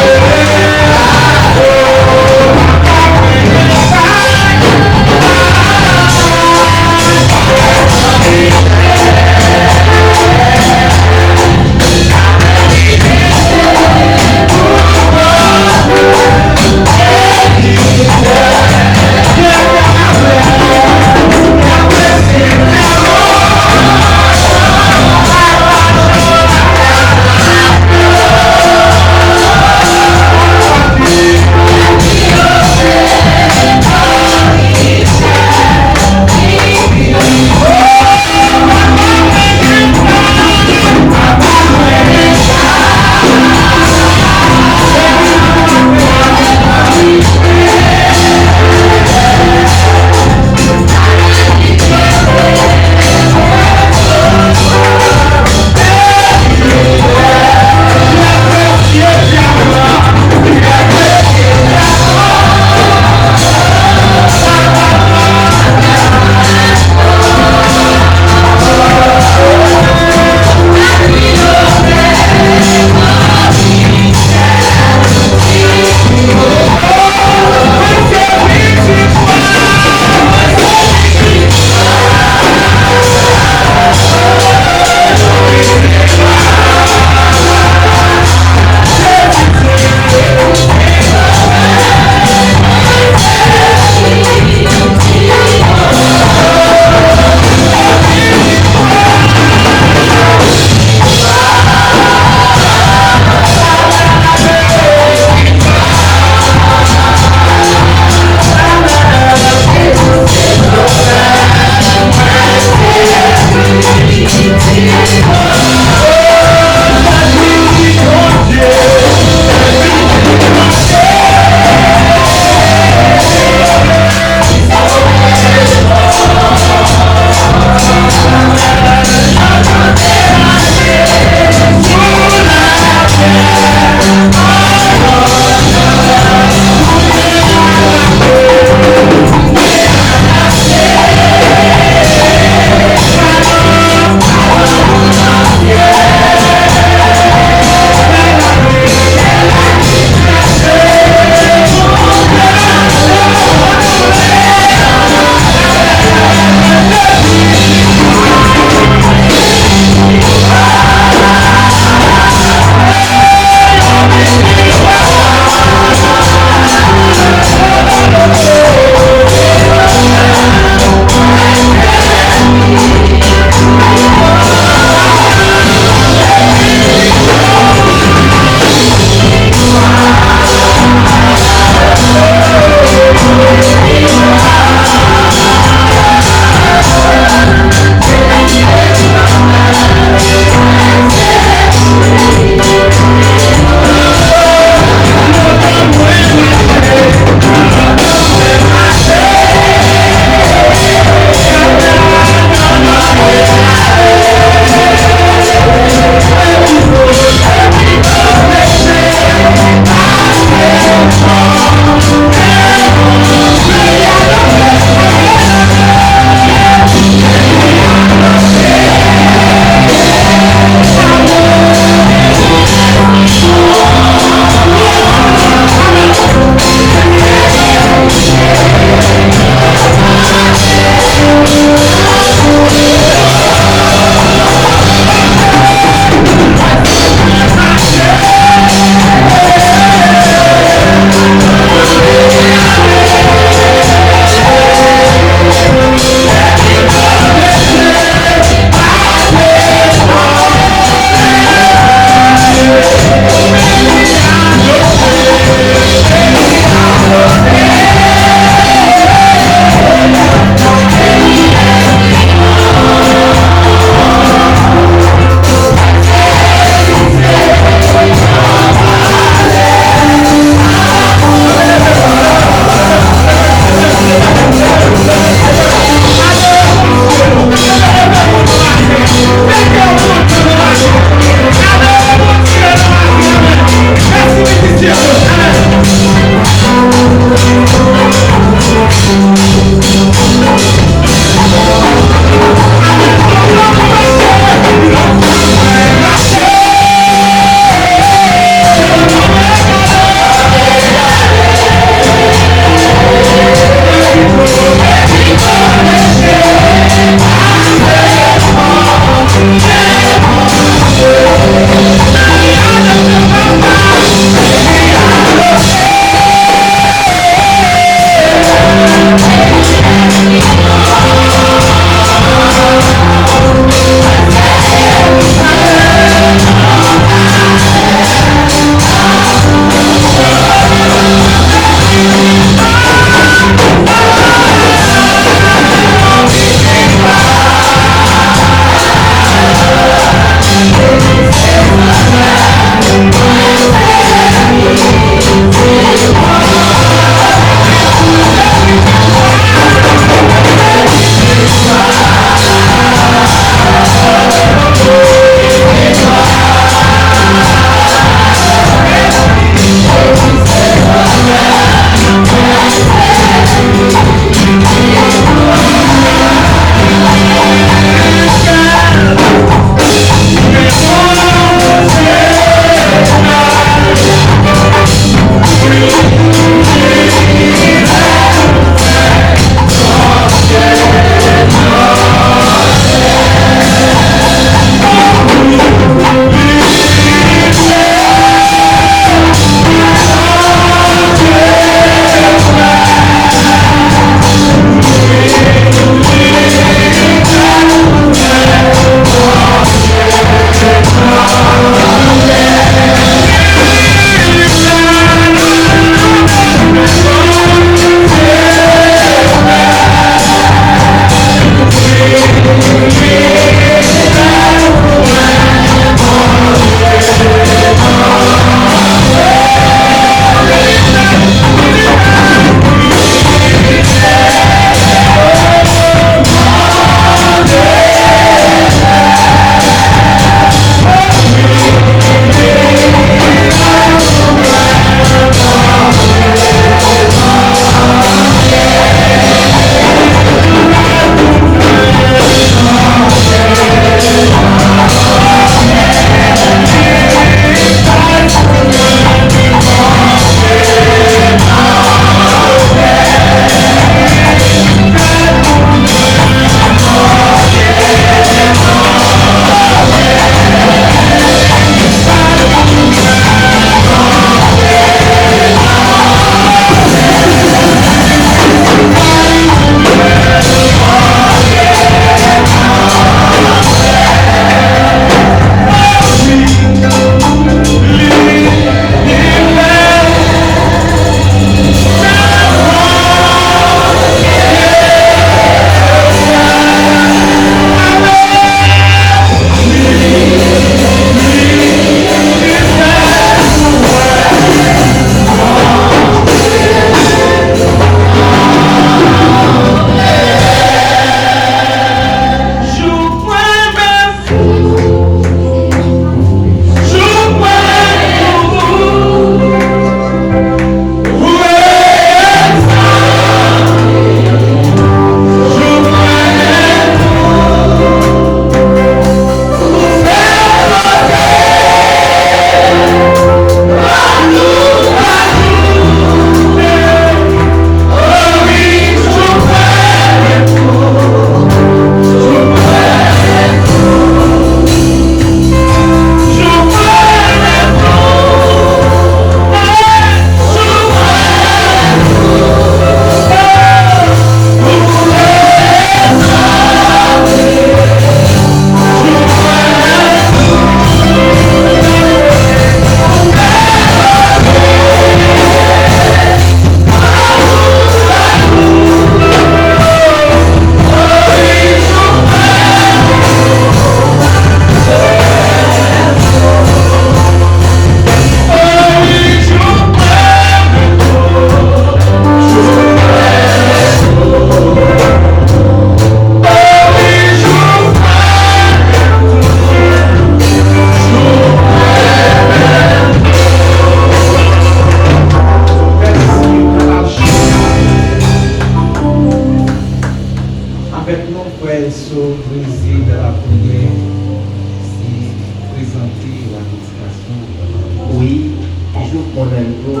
mon aime tout.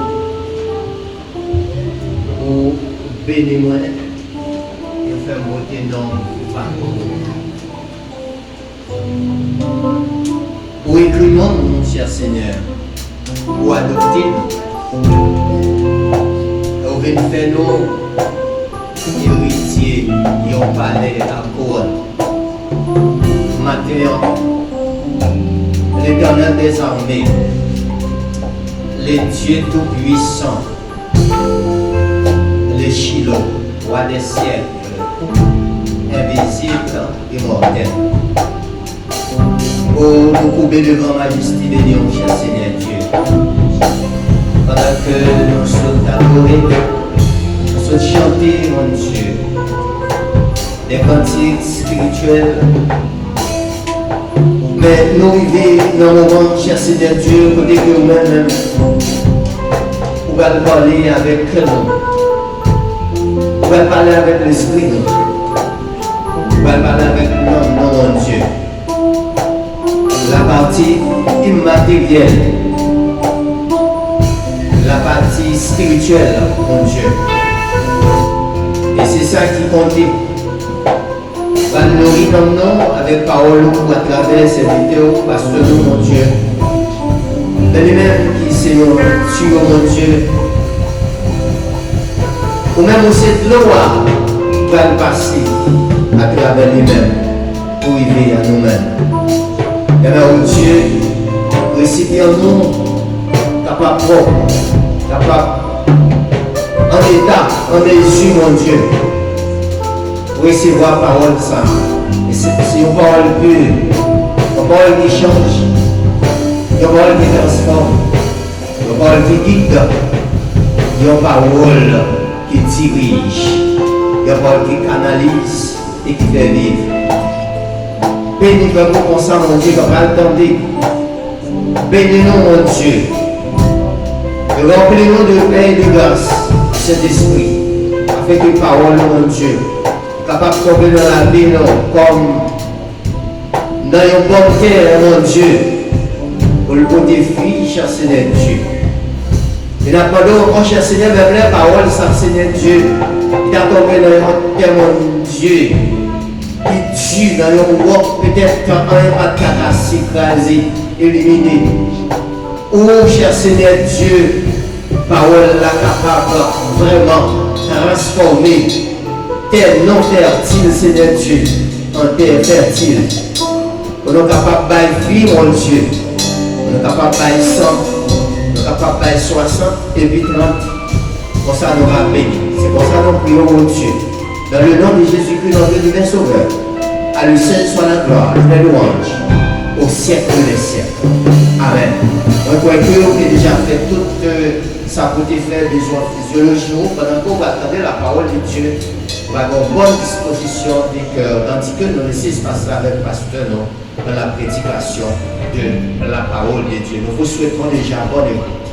Pour bénir moi et faire monter dans le parcours. Pour écrire mon cher Seigneur, pour adopter nous, pour faire nous héritiers, et on palais à couronne. Maintenant, l'Éternel des armées, les dieux tout-puissants, les Shiloh, roi des siècles, invisible, immortel. Oh, nous couper de grand majesté, bénions, cher Seigneur Dieu. Pendant que nous sommes adorés, nous sommes chantés, mon Dieu, des cantiques spirituels. Mais nous vivons dans le moment, cher Seigneur Dieu, côté que nous-mêmes, nous allons parler avec nous. Nous allons parler avec l'Esprit. Nous allons parler avec l'homme, mon Dieu. La partie immatérielle, la partie spirituelle, mon Dieu. Et c'est ça qui compte. Va nous nourrir dans nous avec parole ou à travers ces vidéos, parce que nous, mon Dieu, de lui-même qui c'est mon Dieu, mon Dieu, ou même cette loi va passer à travers lui-même pour arriver à nous-mêmes. Et bien, oh Dieu, récipient nous, capable propre, capable en état, en Jésus, mon Dieu, recevoir la parole ça. Et c'est une parole pure, une parole qui change, une parole qui transforme, une parole qui guide, une parole qui dirige, une parole qui canalise et qui fait vivre. Bénis-nous pour ça, mon Dieu, comme attendez. Bénis-nous, mon Dieu. Remplis-nous de paix et de grâce, cet esprit, afin que parole, mon Dieu, capable de tomber dans la vie, comme dans une bonne terre, mon Dieu, pour le bon défi, cher Seigneur Dieu. Et n'attendons, mon cher Seigneur, vers la parole, ça, Seigneur Dieu, il a tombé dans une terre, mon Dieu, qui tue dans le roc, peut-être qu'un pas cassé, écrasé, éliminé. Oh, cher Seigneur Dieu, parole là capable vraiment transformer terre non fertile, Seigneur Dieu, en terre fertile. On est capable de vie, mon Dieu. On est capable de 100, on est capable de 60 et puis 30. Pour ça, nous rappelons. C'est pour ça que nous prions, mon Dieu. Dans le nom de Jésus-Christ, notre divin Sauveur, à lui seul soit la gloire, la louange, au siècle des siècles. Amen. On croit que vous avez déjà fait toute sa beauté faire besoin physiologique pendant que vous attendez la parole de Dieu. Vous avez une bonne disposition des cœurs, tandis que nous laissons se passer avec le pasteur dans la prédication de la parole de Dieu. Nous vous souhaitons déjà bonne écoute.